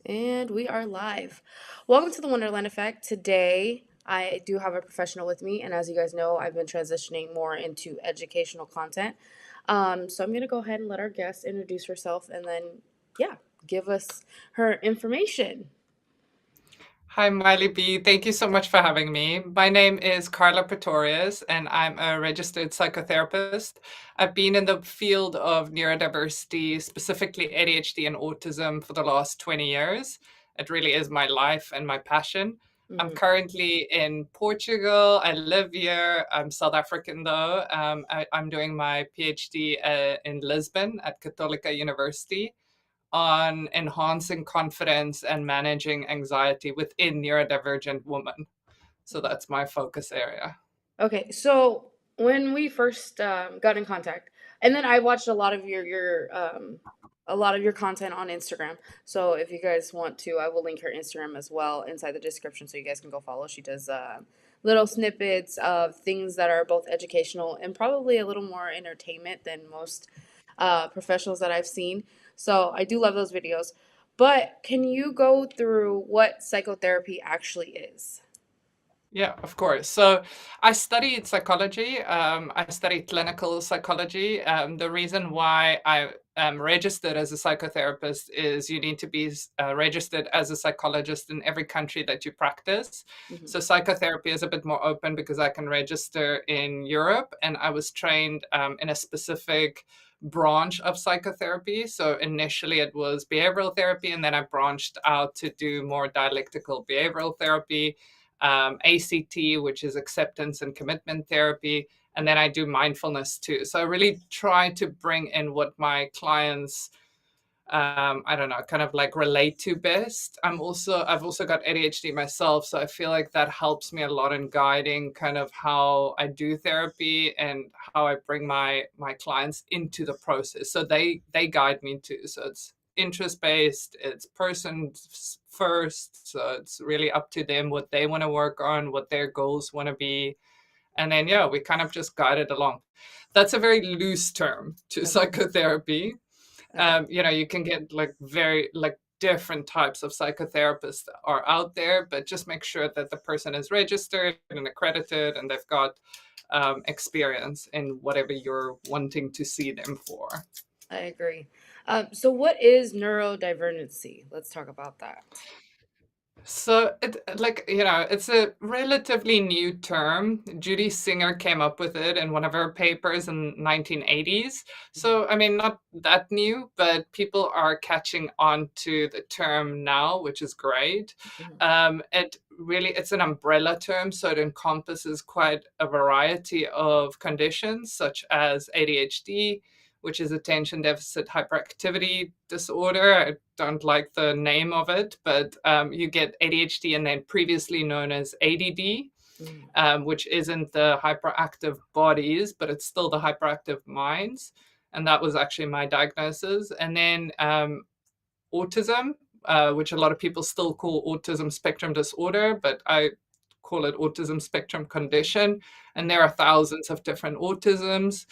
And we are live. Welcome to the Wonderland Effect. Today, I do have a professional with me, and as you guys know, I've been transitioning more into educational content. So I'm going to go ahead and let our guest introduce herself and then, yeah, give us her information. Hi, Miley B. Thank you so much for having me. My name is Karla Pretorius, and I'm a registered psychotherapist. I've been in the field of neurodiversity, specifically ADHD and autism, for the last 20 years. It really is my life and my passion. I'm Mhm. currently in Portugal. I live here. I'm South African, though. I'm doing my PhD in Lisbon at Católica University on enhancing confidence and managing anxiety within neurodivergent women. So that's my focus area. Okay, so when we first got in contact, and then I watched a lot of your content on Instagram. So if you guys want to, I will link her Instagram as well inside the description, so you guys can go follow. She does little snippets of things that are both educational and probably a little more entertainment than most professionals that I've seen. So I do love those videos. But can you go through what psychotherapy actually is? Yeah, of course. So I studied psychology. I studied clinical psychology. The reason why I am registered as a psychotherapist is you need to be registered as a psychologist in every country that you practice. Hmm. So psychotherapy is a bit more open because I can register in Europe, and I was trained in a specific branch of psychotherapy. So initially it was behavioral therapy, and then I branched out to do more dialectical behavioral therapy, ACT, which is acceptance and commitment therapy. And then I do mindfulness too. So I really try to bring in what my clients, I don't know, kind of like relate to best. I've also got ADHD myself. So I feel like that helps me a lot in guiding kind of how I do therapy and how I bring my clients into the process. So they guide me too. So it's interest based, it's person first. So it's really up to them what they want to work on, what their goals want to be. And then, yeah, we kind of just guide it along. That's a very loose term to Okay. psychotherapy. Okay. You can get like very like different types of psychotherapists are out there, but just make sure that the person is registered and accredited and they've got experience in whatever you're wanting to see them for. I agree. So what is neurodivergency? Let's talk about that. So it's a relatively new term. Judy Singer came up with it in one of her papers in 1980s. Mhm. So I mean, not that new, but people are catching on to the term now, which is great. Mhm. It's an umbrella term, so it encompasses quite a variety of conditions such as ADHD, which is attention deficit hyperactivity disorder. I don't like the name of it, but you get ADHD and then previously known as ADD, Mhm. which isn't the hyperactive bodies, but it's still the hyperactive minds. And that was actually my diagnosis. And then autism, which a lot of people still call autism spectrum disorder, but I call it autism spectrum condition. And there are thousands of different autisms.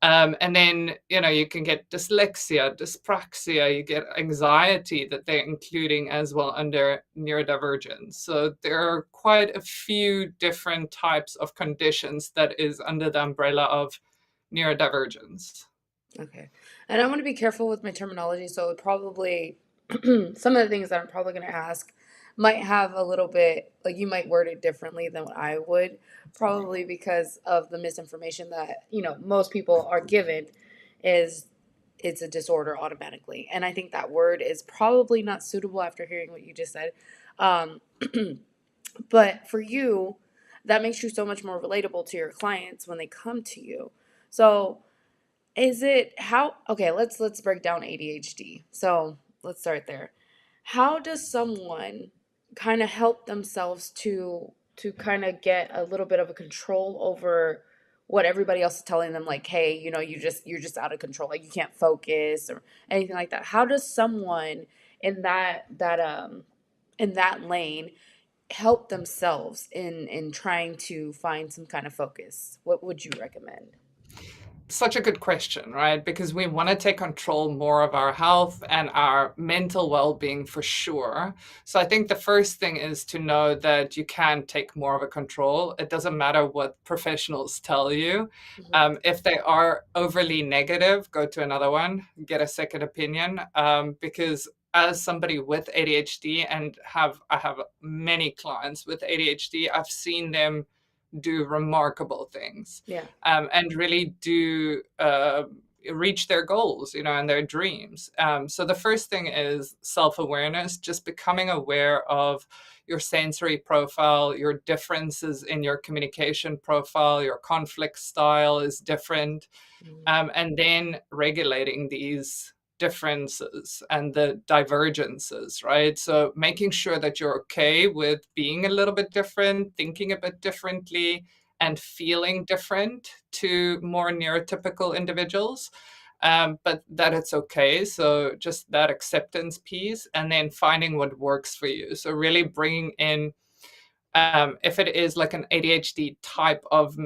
And then, you can get dyslexia, dyspraxia, you get anxiety that they're including as well under neurodivergence. So there are quite a few different types of conditions that is under the umbrella of neurodivergence. Okay. And I'm going to be careful with my terminology, so probably some of the things that I'm probably going to ask might have a little bit, like you might word it differently than what I would, probably because of the misinformation that, most people are given is it's a disorder automatically. And I think that word is probably not suitable after hearing what you just said. Um, but for you, that makes you so much more relatable to your clients when they come to you. So, is it how okay, let's break down ADHD. So, let's start there. How does someone kind of help themselves to kind of get a little bit of a control over what everybody else is telling them, like, hey, you're just out of control, like you can't focus or anything like that. How does someone in that lane help themselves in trying to find some kind of focus? What would you recommend? such a good question, right? Because we want to take control more of our health and our mental well-being for sure. So I think the first thing is to know that you can take more of a control. It doesn't matter what professionals tell you. Mhm. If they are overly negative, go to another one, get a second opinion. Because as somebody with ADHD, and I have many clients with ADHD, I've seen them do remarkable things, Yeah. and really do reach their goals, and their dreams. So the first thing is self-awareness, just becoming aware of your sensory profile, your differences in your communication profile, your conflict style is different, Mhm. and then regulating these differences and the divergences, right? So making sure that you're okay with being a little bit different, thinking a bit differently, and feeling different to more neurotypical individuals, but that it's okay. So just that acceptance piece, and then finding what works for you. So really bringing in, if it is like an ADHD type of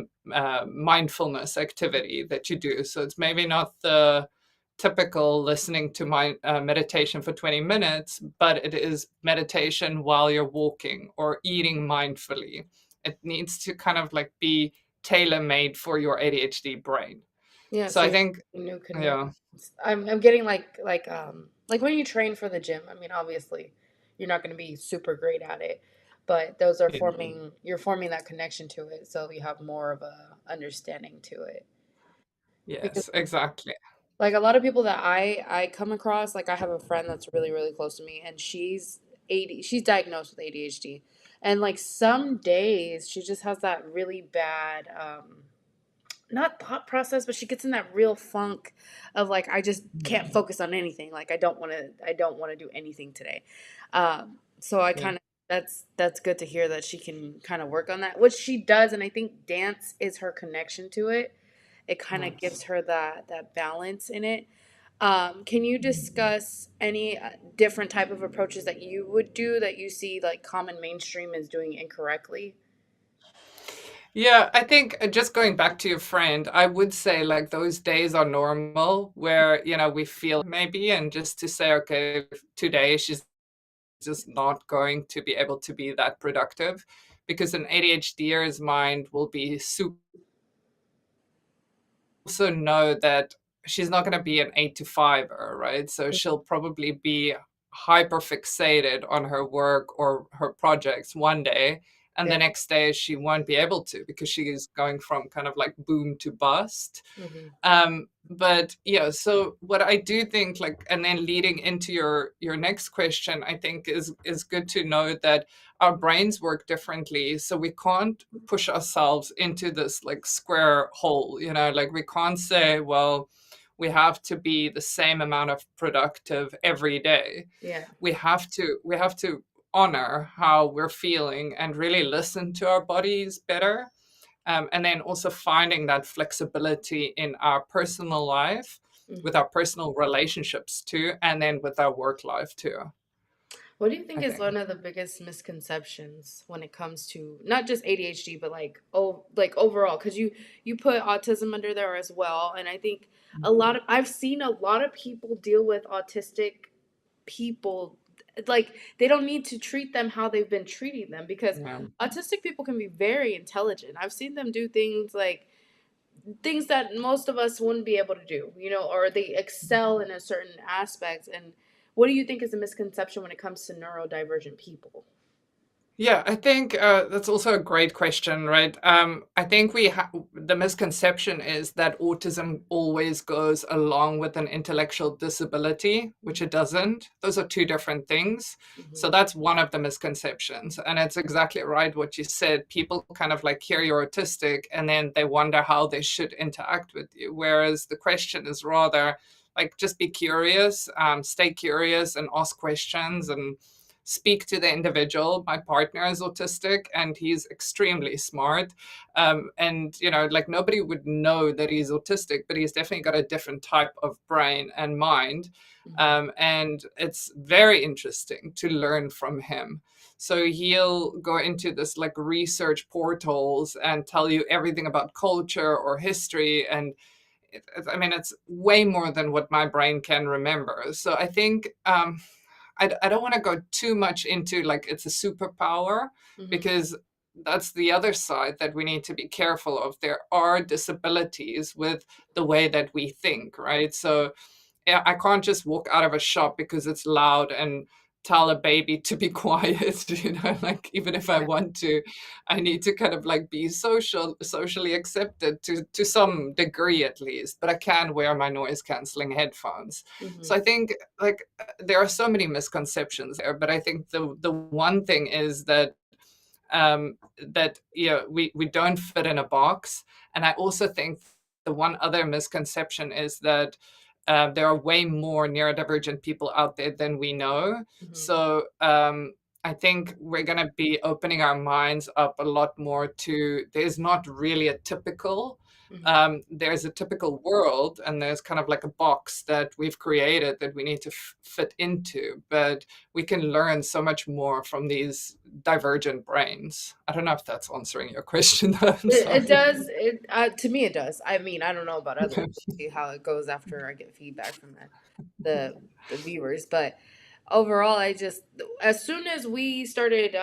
mindfulness activity that you do. So it's maybe not the typical listening to my meditation for 20 minutes, but it is meditation while you're walking or eating mindfully. It needs to kind of like be tailor made for your ADHD brain. Yeah, So so I you're think, making new connections. yeah, I'm getting like when you train for the gym, I mean obviously you're not gonna be super great at it, but those are yeah, you're forming that connection to it, so you have more of a understanding to it. Because yes, exactly. like a lot of people that I come across, like I have a friend that's really, really close to me and she's diagnosed with ADHD. And like some days she just has that really bad not thought process, but she gets in that real funk of like I just can't focus on anything. Like I don't want to do anything today. So I Yeah. kind of that's good to hear that she can kind of work on that, which she does, and I think dance is her connection to it. It kind of Nice. gives her that balance in it. Can you discuss any different type of approaches that you would do that you see like common mainstream is doing incorrectly? Yeah, I think just going back to your friend, I would say like those days are normal where, we feel maybe, and just to say, okay, today she's just not going to be able to be that productive, because an ADHDer's mind will be super, also know that she's not going to be an 8 to 5er, right? So she'll probably be hyper fixated on her work or her projects one day, and the Yeah. next day she won't be able to because she is going from kind of like boom to bust. Hmm. But yeah, so what I do think, like, and then leading into your next question, I think is good to know that our brains work differently, so we can't push ourselves into this like square hole, like we can't say, well, we have to be the same amount of productive every day. Yeah. We have to honor how we're feeling and really listen to our bodies better, and then also finding that flexibility in our personal life, with Hmm. our personal relationships too, and then with our work life too, What do you think I is one think. of the biggest misconceptions when it comes to not just ADHD but like overall? Because you put autism under there as well, and I think I've seen a lot of people deal with autistic people like they don't need to treat them how they've been treating them because Yeah. autistic people can be very intelligent. I've seen them do things that most of us wouldn't be able to do, or they excel in a certain aspect. And what do you think is a misconception when it comes to neurodivergent people? Yeah, I think that's also a great question, right? I think the misconception is that autism always goes along with an intellectual disability, which it doesn't. Those are two different things. Hmm. So that's one of the misconceptions. And it's exactly right what you said. People kind of like hear you're autistic and then they wonder how they should interact with you. Whereas the question is rather like just be curious, stay curious and ask questions and speak to the individual. My partner is autistic and he's extremely smart. And, like nobody would know that he's autistic, but he's definitely got a different type of brain and mind. Hmm. And it's very interesting to learn from him. So he'll go into this like research portals and tell you everything about culture or history. And I mean, it's way more than what my brain can remember. So I think I don't want to go too much into like it's a superpower, Hmm. because that's the other side that we need to be careful of. There are disabilities with the way that we think, right? So yeah, I can't just walk out of a shop because it's loud and tell a baby to be quiet, like even if I Yeah. want to, I need to kind of like be socially accepted to some degree at least, but I can wear my noise canceling headphones. Hmm. So I think like there are so many misconceptions there, but I think the one thing is that we don't fit in a box. And I also think the one other misconception is that there are way more neurodivergent people out there than we know. Hmm. So I think we're going to be opening our minds up a lot more to there's not really a typical. Hmm. There's a typical world, and there's kind of like a box that we've created that we need to fit into. But we can learn so much more from these divergent brains. I don't know if that's answering your question. I'm It sorry. does. To me, it does. I mean, I don't know about others. See how it goes after I get feedback from the viewers, but overall, I just as soon as we started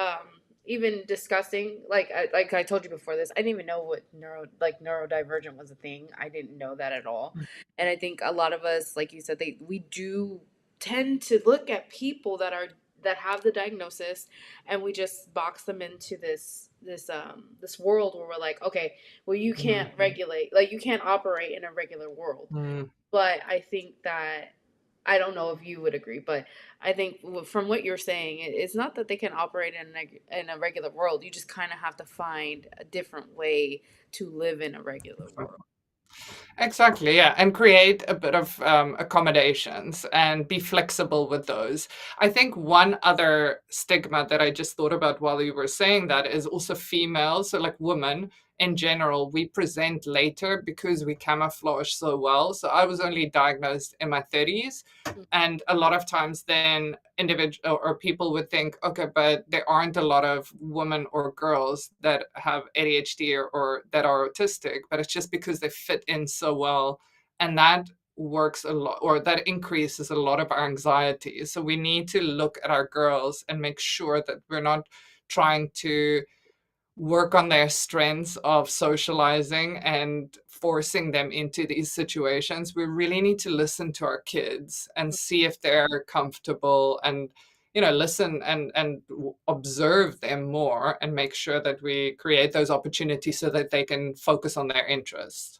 even discussing, like I told you before this, I didn't even know what neurodivergent was a thing. I didn't know that at all, and I think a lot of us, like you said, we do tend to look at people that have the diagnosis, and we just box them into this world where we're like, okay, well, you can't Mhm. regulate, like you can't operate in a regular world. Mm. But I think that I don't know if you would agree, but I think from what you're saying, it's not that they can operate in a regular world. You just kind of have to find a different way to live in a regular world. Exactly, yeah, and create a bit of accommodations and be flexible with those. I think one other stigma that I just thought about while you were saying that is also females, so like women in general, we present later because we camouflage so well. So I was only diagnosed in my 30s, and a lot of times then individual or people would think, okay, but there aren't a lot of women or girls that have ADHD or that are autistic, but it's just because they fit in so well. And that works a lot, or that increases a lot of our anxiety. So we need to look at our girls and make sure that we're not trying to work on their strengths of socializing and forcing them into these situations. We really need to listen to our kids and see if they're comfortable, and listen and observe them more and make sure that we create those opportunities so that they can focus on their interests,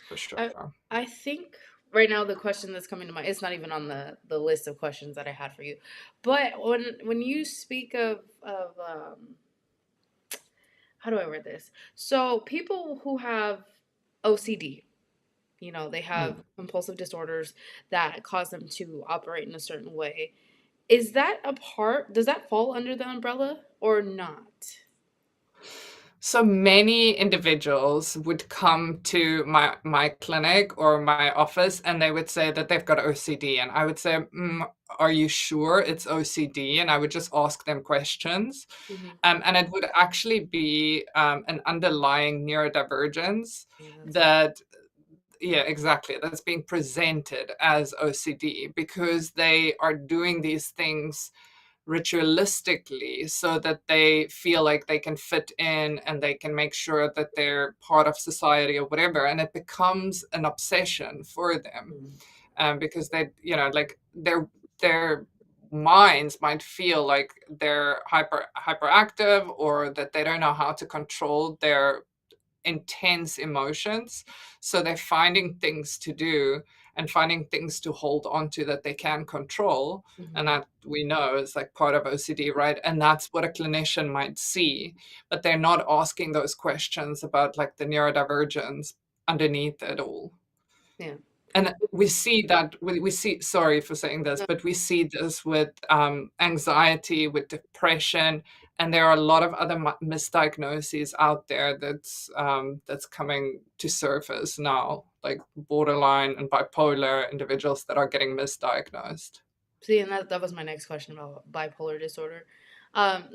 for I sure. I think right now the question that's coming to mind, it's not even on the list of questions that I had for you, but when you speak of how do I word this? So people who have OCD, they have Mm. compulsive disorders that cause them to operate in a certain way. Is that a part? Does that fall under the umbrella or not? So many individuals would come to my clinic or my office, and they would say that they've got OCD, and I would say, "Are you sure it's OCD?" And I would just ask them questions, Hmm. and it would actually be an underlying neurodivergence Yeah, that's what. that, yeah, exactly, that's being presented as OCD because they are doing these things ritualistically so that they feel like they can fit in and they can make sure that they're part of society or whatever, and it becomes an obsession for them, Mm. because they like their minds might feel like they're hyperactive, or that they don't know how to control their intense emotions. So they're finding things to do and finding things to hold on to that they can control. And Hmm. that we know is like part of OCD, right? And that's what a clinician might see. But they're not asking those questions about like the neurodivergence underneath it all. Yeah. And we see that we see, sorry for saying this, No. but we see this with anxiety, with depression, and there are a lot of other misdiagnoses out there that's coming to surface now, like borderline and bipolar individuals that are getting misdiagnosed. See, and that was my next question about bipolar disorder.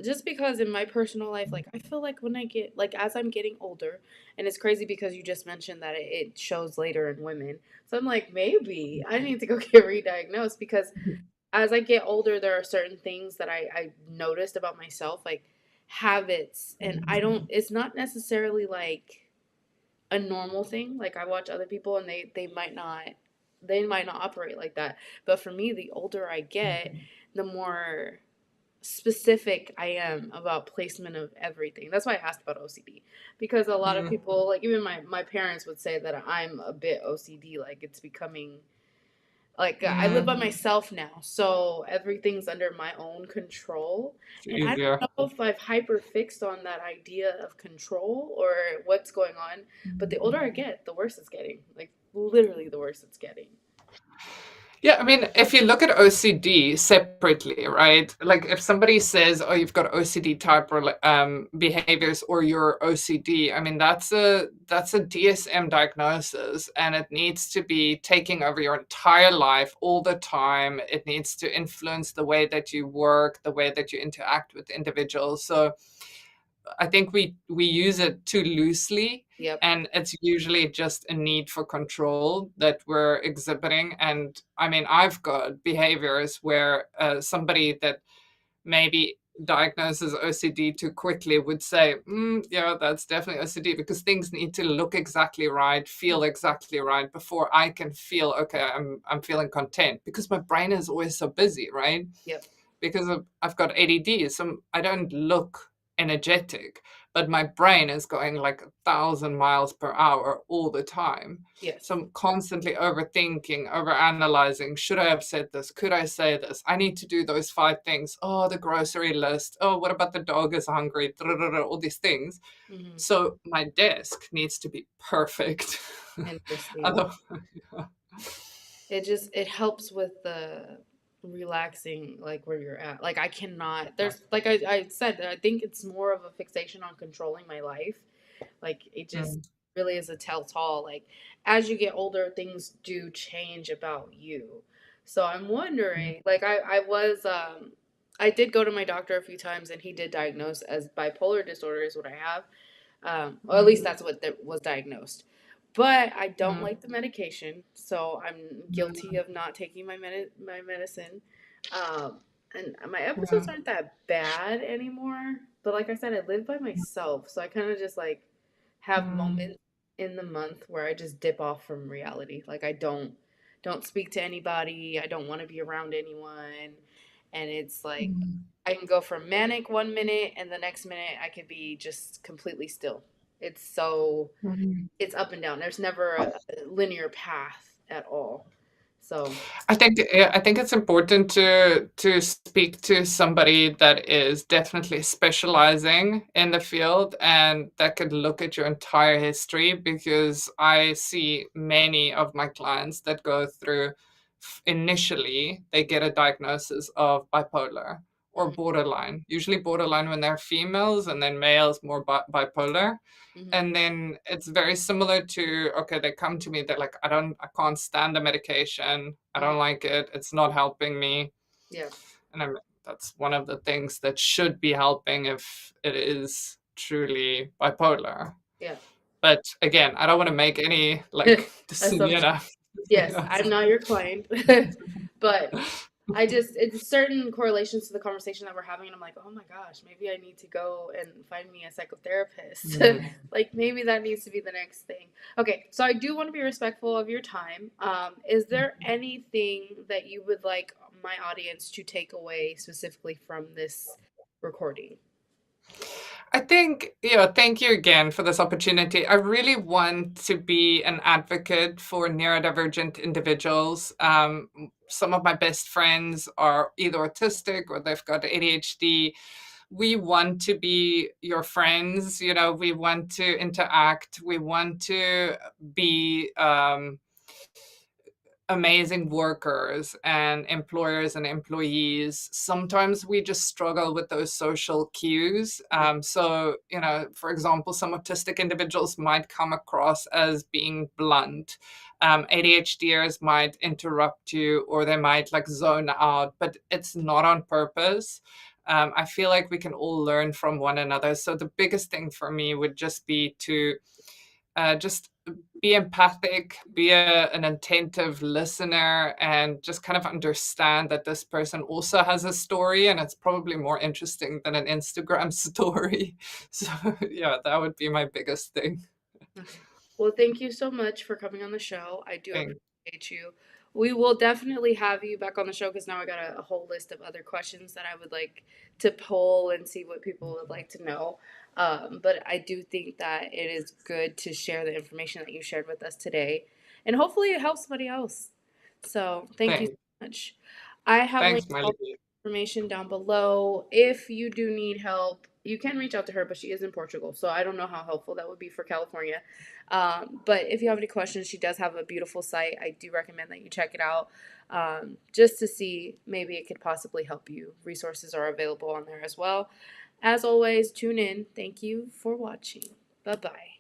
Just because in my personal life, like I feel like when I get like as I'm getting older, and it's crazy because you just mentioned that it shows later in women. So I'm like, maybe I need to go get re-diagnosed because as I get older, there are certain things that I noticed about myself, like habits, and I don't. It's not necessarily like a normal thing. Like I watch other people, and they might not operate like that. But for me, the older I get, the more specific I am about placement of everything. That's why I asked about OCD because a lot of Mm, people, like even my parents would say that I'm a bit OCD. Like it's becoming like I live by mm, myself now, so everything's under my own control. it's And I easier. don't know if I've hyper fixed on that idea of control or what's going on. But the older I get, the worse it's getting. Like literally the worse it's getting. Yeah, I mean, if you look at OCD separately, right? Like if somebody says, "Oh, you've got OCD type or behaviors, or you're OCD," I mean, that's a DSM diagnosis, and it needs to be taking over your entire life all the time. It needs to influence the way that you work, the way that you interact with individuals. So I think we use it too loosely, Yep. and it's usually just a need for control that we're exhibiting. And I mean, I've got behaviors where somebody that maybe diagnoses OCD too quickly would say, yeah, that's definitely OCD, because things need to look exactly right, feel exactly right before I can feel okay. I'm feeling content because my brain is always so busy, right? Yep. Because I've got ADD, so I don't look energetic, but my brain is going like 1,000 miles per hour all the time. So Yes. I'm constantly overthinking, overanalyzing. Should I have said this? Could I say this? I need to do those 5 things. Oh, the grocery list. Oh, what about the dog is hungry? All these things. Hmm. So my desk needs to be perfect. Interesting. Otherwise, It helps with the relaxing like where you're at. Like I cannot there's like I said, I think it's more of a fixation on controlling my life. Like it just mm, really is a telltale. Like as you get older, things do change about you. So I'm mm, wondering, like I did go to my doctor a few times and he did diagnose as bipolar disorder is what I have. Or at least mm, that's what was diagnosed. But I don't mm, like the medication, so I'm guilty mm, of not taking my medicine. Um, and my episodes mm, aren't that bad anymore. But like I said, I live by myself, so I kind of just like have mm, moments in the month where I just dip off from reality. Like I don't speak to anybody. I don't want to be around anyone, and it's like mm. I can go from manic 1 minute and the next minute I could be just completely still. It's so Mhm. it's up and down. There's never a linear path at all. So, I think yeah, I think it's important to speak to somebody that is definitely specializing in the field and that could look at your entire history, because I see many of my clients that go through initially they get a diagnosis of bipolar or mhm, borderline, usually borderline when they're females, and then males more bipolar. mhm, And then it's very similar to, okay, they come to me, they're like, I can't stand the medication, I mhm, don't like it, it's not helping me. yeah, And that's one of the things that should be helping if it is truly bipolar. yeah. But again, I don't want to make any like Assumption. decision after. Yes, Yes. I'm not your client, but I just it's certain correlations to the conversation that we're having, and I'm like, oh my gosh, maybe I need to go and find me a psychotherapist. Mm. Like maybe that needs to be the next thing. Okay, so I do want to be respectful of your time. Is there anything that you would like my audience to take away specifically from this recording? I think, thank you again for this opportunity. I really want to be an advocate for neurodivergent individuals. Some of my best friends are either autistic or they've got ADHD. We want to be your friends, we want to interact, we want to be amazing workers and employers and employees. Sometimes we just struggle with those social cues. Yeah. So, for example, some autistic individuals might come across as being blunt. ADHDers might interrupt you, or they might like zone out, but it's not on purpose. I feel like we can all learn from one another. So the biggest thing for me would just be to just be empathic, be an attentive listener, and just kind of understand that this person also has a story, and it's probably more interesting than an Instagram story. So, yeah, that would be my biggest thing. Okay. Well, thank you so much for coming on the show. I do Thing. appreciate you. We will definitely have you back on the show because now I got a whole list of other questions that I would like to poll and see what people would like to know. But I do think that it is good to share the information that you shared with us today, and hopefully it helps somebody else. So thank you Thing. so much. I have Thanks, linked all Miley. the information down below. If you do need help, you can reach out to her, but she is in Portugal, so I don't know how helpful that would be for California. But if you have any questions, she does have a beautiful site. I do recommend that you check it out, just to see maybe it could possibly help you. Resources are available on there as well. As always, tune in. Thank you for watching. Bye bye.